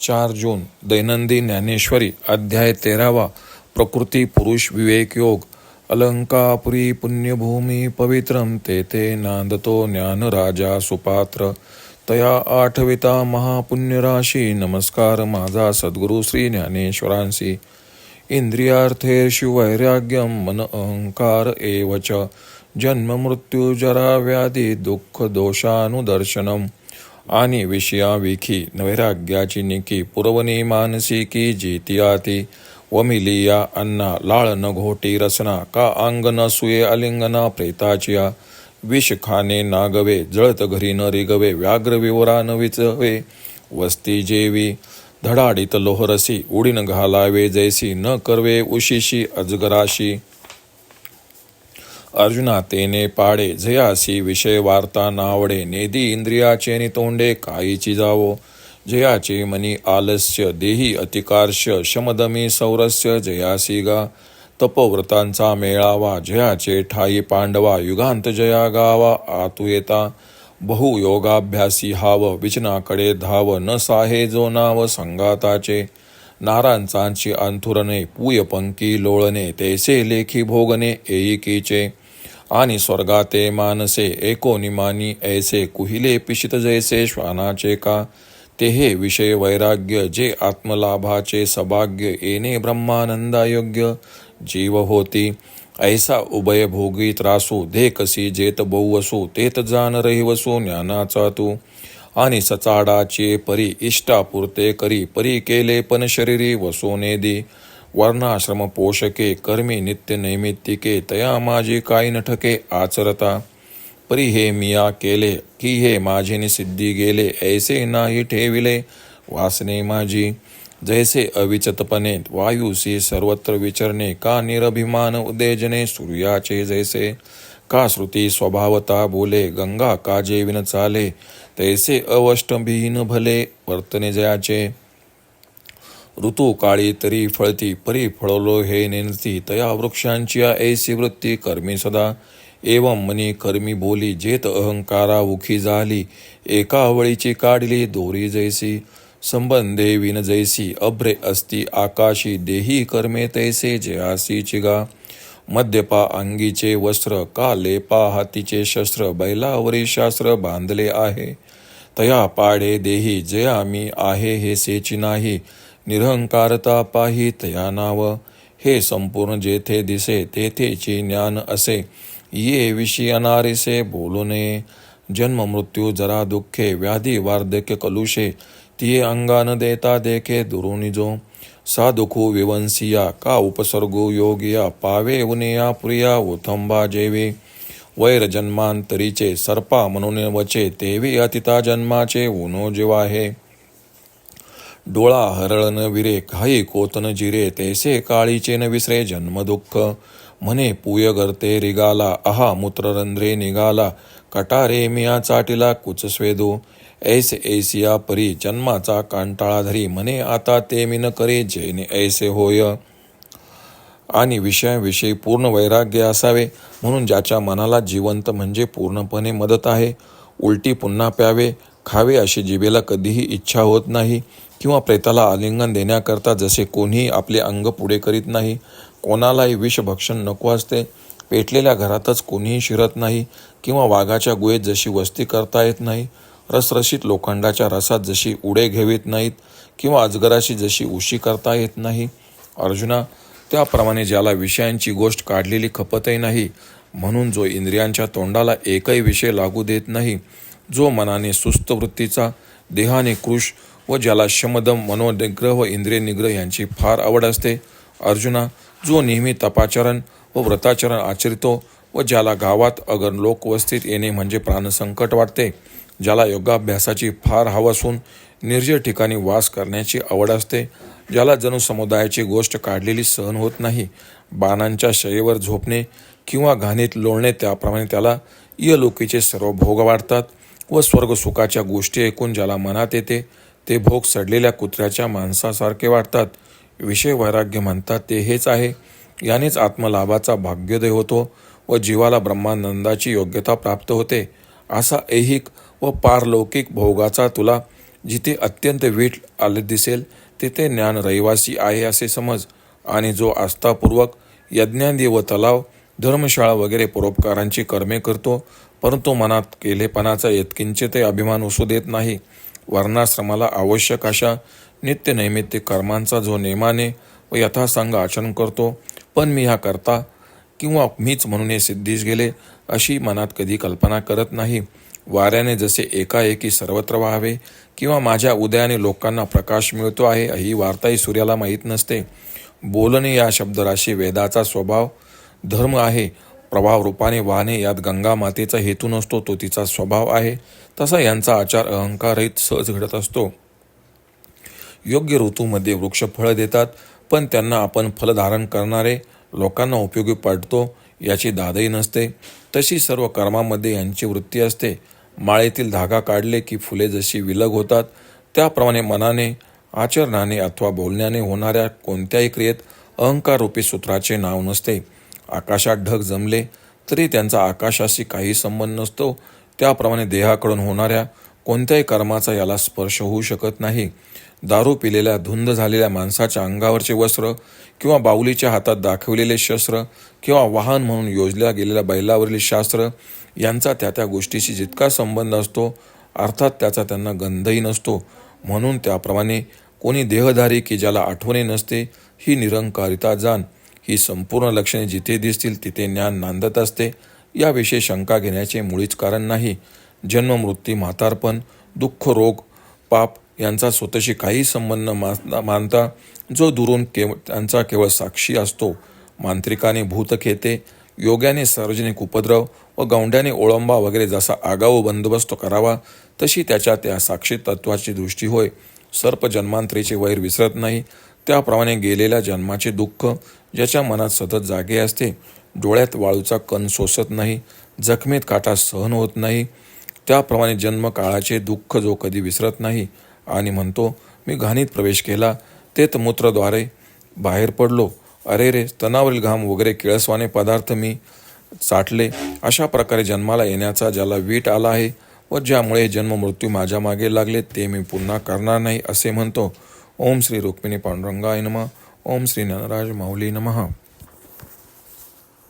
4 जून दैनंदिन ज्ञानेश्वरी अध्याय 13वा प्रकृती पुरुष विवेक योग. अलंकापुरी पुण्यभूमी पवित्रम तेथे नांदतो ज्ञान राजा सुपात्र. तया आठविता महापुण्यराशी नमस्कार माझा सद्गुरु श्री ज्ञानेश्वरांसी. इंद्रियार्थेषु वैराग्यम मन अहंकार एवच. जन्म मृत्यू जरा व्याधी दुःख दोषानुदर्शनम. आणि विषयाविखी नैराग्याची निकी पुरवणी मानसिकी जितियाती. वमिलिया अन्ना लाळ न घोटी रसना का अंग न सुये अलिंगना प्रेताचिया. विष खाणे नागवे जळत घरी न रिगवे व्याघ्र विवरा न विचवे वस्ती जेवी. धडाडीत लोहरसी उडीन घालावे जैसी न करवे उशिशी अजगराशी. अर्जुना तेने पाडे जयासी विषय वार्ता नावडे. नेदी इंद्रियाचे नितोंडे कायीची जावो. जयाचे मनी आलस्य देही अतिकार्ष शमदमी सौरस्य जयासी गा. तपोव्रतांचा मेळावा जयाचे ठाई पांडवा युगांत जया गावा आतु येता. बहु योगाभ्यासी हाव विचनाकडे धाव न साहे जो नाव संगाताचे. नारांचांची अंथुरणे पूय पंकी लोळणे तैसे लेखी भोगणे एईकीचे. आणि स्वर्गाते मानसे एकोनिमानी ऐसे कुहिले पिशित जैसे श्वानाचे का. ते हे विषय वैराग्य जे आत्मलाभाचे सभाग्य येणे ब्रह्मानंदायोग्य जीव होती. ऐसा उभय भोगी त्रासू देखसी जेत बहुवसू तेत जाण रहिवसू ज्ञानाचा तू. आणि सचाडाचे परी इष्टापुरते करी परी केले पण शरीरी वसोने दी. वर्णाश्रम पोषके कर्मी नित्य नैमित्तिके तया माझी काही न ठके आचरता. परी हे मिया केले की हे माझे निसिद्धी गेले ऐसे नाही ठेविले वासने माझी. जैसे अविचतपणे वायुसी सर्वत्र विचरणे का निरभिमान उदेजने सूर्याचे जैसे. का श्रुती स्वभावता बोले गंगा काजे विन चाले तैसे अवष्टभीन भले वर्तने जयाचे. ऋतू काळी तरी फळती परी फळलो हे नेनती तया वृक्षांची ऐसी वृत्ती कर्मी सदा. एवं मनी कर्मी बोली जेत अहंकारा उखी झाली एका वळीची काढली दोरी जैसी. संबंधे विन जैसी अभ्रे असती आकाशी देही कर्मे तैसे जयासी चिगा. मद्यपा अंगीचे वस्त्र का लेपा हातीचे शस्त्र बैलावरी शास्त्र बांधले आहे. तया पाडे देही जया मी आहे हे सेची नाही. निरहंकारता पाही तया नाव. हे संपूर्ण जेथे दिसे तेथेची ज्ञान असे. ये विषय अनारिसे बोलू नये. जन्म मृत्यू जरा दुःखे व्याधी वार्धक्य कलुषे तिये अंगान देता देखे दुरुनी जो. साधुखू विवंसिया का उपसर्गो योगिया पावे उनिया प्रिया उथंबा जेवे. वैर जन्मांतरीचे सर्पा म्हणून वचे तेवी अतिता जन्माचे उनो जिवाहे. डोळा हरळन विरे काही कोतन जिरे तैसे काळीचे न विसरे जन्म दुःख. म्हणे पूय गर्ते रिगाला आहा मूत्ररंध्रे निघाला कटारे मिया चाटिला कुच स्वेदो. ऐसे ऐसिया परी जन्माचा कांटाळा धरी म्हणे आता ते मी न करे जैने ऐसे होय. आणि विषयाविषयी पूर्ण वैराग्य असावे म्हणून ज्याच्या मनाला जिवंत म्हणजे पूर्णपणे मदत आहे. उलटी पुन्हा प्यावे खावे अशी जिभेला कधीही इच्छा होत नाही. किंवा प्रेताला आलिंगन देण्याकरता जसे कोणीही आपले अंग पुढे करीत नाही. कोणालाही विषभक्षण नको असते. पेटलेल्या घरातच कोणीही शिरत नाही. किंवा वाघाच्या गुहेत जशी वस्ती करता येत नाही. रसरशीत लोखंडाच्या रसात जशी उडे घेवीत नाहीत. किंवा अजगराशी जशी उशी करता येत नाही. अर्जुना त्याप्रमाणे ज्याला विषयांची गोष्ट काढलेली खपतही नाही म्हणून जो इंद्रियांच्या तोंडाला एकही विषय लागू देत नाही. जो मनाने सुस्त वृत्तीचा देहाने कृश व ज्याला शमदम मनोनिग्रह व इंद्रिय निग्रह यांची फार आवड असते. अर्जुना जो नेहमी तपाचरण व व्रताचरण आचरितो व ज्याला गावात अगर लोकवस्तीत येणे म्हणजे प्राणसंकट वाटते. ज्याला योगाभ्यासाची फार हवस असून निर्जळ ठिकाणी वास करण्याची आवड असते. ज्याला जणू समुदायाची गोष्ट काढलेली सहन होत नाही. बाणांच्या शयेवर झोपणे किंवा घाणीत लोळणे त्याप्रमाणे त्याला इहलोकीचे सर्व भोग वाटतात. व स्वर्ग सुखाच्या गोष्टी ऐकून ज्याला मनात येते ते भोग सडलेल्या कुत्र्याच्या मांसासारखे वाटतात. विषय वैराग्य म्हणतात ते हेच आहे. यानेच आत्मलाभाचा भाग्योदय होतो व जीवाला ब्रह्मानंदाची योग्यता प्राप्त होते. असा ऐहिक व पारलौकिक भोगाचा तुला जिथे अत्यंत वीट आले दिसेल तिथे ज्ञान रहिवासी आहे असे समज. आणि जो आस्थापूर्वक यज्ञांदी व तलाव, धर्मशाळा वगैरे परोपकारांची कर्मे करतो, परंतु मनात केलेपणाचा यत्किंचितही अभिमान उसू देत नाही. वर्णाश्रमाला आवश्यक अशा नित्य नैमित्तिक कर्मांचा जो नेमाने व यथासांग आचरण करतो, पण मी हा करता किंवा मीच म्हणून हे सिद्धीस गेले अशी मनात कधी कल्पना करत नाही. वाऱ्याने जसे एकाएकी सर्वत्र व्हावे किंवा माझ्या उदयाने लोकांना प्रकाश मिळतो आहे ही वार्ताही सूर्याला माहीत नसते. बोलणे या शब्दराशी वेदाचा स्वभाव धर्म आहे. प्रभाव रूपाने वाहणे यात गंगा मातेचा हेतू नसतो, तो तिचा स्वभाव आहे. तसा यांचा आचार अहंकाररहित सहज घडत असतो. योग्य ऋतूमध्ये वृक्ष फळं देतात, पण त्यांना आपण फलधारण करणारे लोकांना उपयोगी पडतो याची दादही नसते. तशी सर्व कर्मामध्ये यांची वृत्ती असते. माळेतील धागा काढले की फुले जशी विलग होतात, त्याप्रमाणे मनाने, आचरणाने अथवा बोलण्याने होणाऱ्या कोणत्याही क्रियेत अहंकाररूपी सूत्राचे नाव नसते. आकाशात ढग जमले तरी त्यांचा आकाशाशी काही संबंध नसतो, त्याप्रमाणे देहाकडून होणाऱ्या कोणत्याही कर्माचा याला स्पर्श होऊ शकत नाही. दारू पिलेल्या धुंद झालेल्या माणसाच्या अंगावरचे वस्त्र किंवा बाहुलीच्या हातात दाखविलेले शस्त्र किंवा वाहन म्हणून योजल्या गेलेल्या बैलावरील शास्त्र यांचा त्या गोष्टीशी जितका संबंध असतो, अर्थात त्याचा त्यांना गंधही नसतो. म्हणून त्याप्रमाणे कोणी देहधारी की ज्याला आठवणे नसते ही निरंकारिता जाण. ही संपूर्ण लक्षणे जिथे दिसतील तिथे ज्ञान नांदत असते. याविषयी शंका घेण्याचे मुळीच कारण नाही. जन्म, मृत्यू, म्हातारपण, दुःख, रोग, पाप यांचा स्वतःशी काही संबंध मानता जो दुरून त्यांचा केवळ साक्षी असतो. मांत्रिकाने भूतखेते, योग्याने सार्वजनिक उपद्रव व गौंड्याने ओळंबा वगैरे जसा आगाऊ बंदोबस्त करावा, तशी त्याच्या त्या साक्षी तत्वाची दृष्टी होय. सर्प जन्मांतरीचे वैर विसरत नाही, त्याप्रमाणे गेलेल्या जन्माचे दुःख ज्याच्या मनात सतत जागे असते, डोळ्यात वाळूचा कण सोसत नाही, जखमेत काटा सहन होत नाही, त्याप्रमाणे जन्मकाळाचे दुःख जो कधी विसरत नाही आणि म्हणतो, मी घाणीत प्रवेश केला, तेच मूत्रद्वारे बाहेर पडलो, अरे रे, स्तनावरील घाम वगैरे किळसवाने पदार्थ मी चाटले, अशा प्रकारे जन्माला येण्याचा ज्याला वीट आला आहे व ज्यामुळे जन्म मृत्यू माझ्या मागे लागले ते मी पुन्हा करणार नाही असे म्हणतो. ओम श्री रुक्मिणी पांडुरंगाय नमः. ओम श्री नरराज माऊली नमः.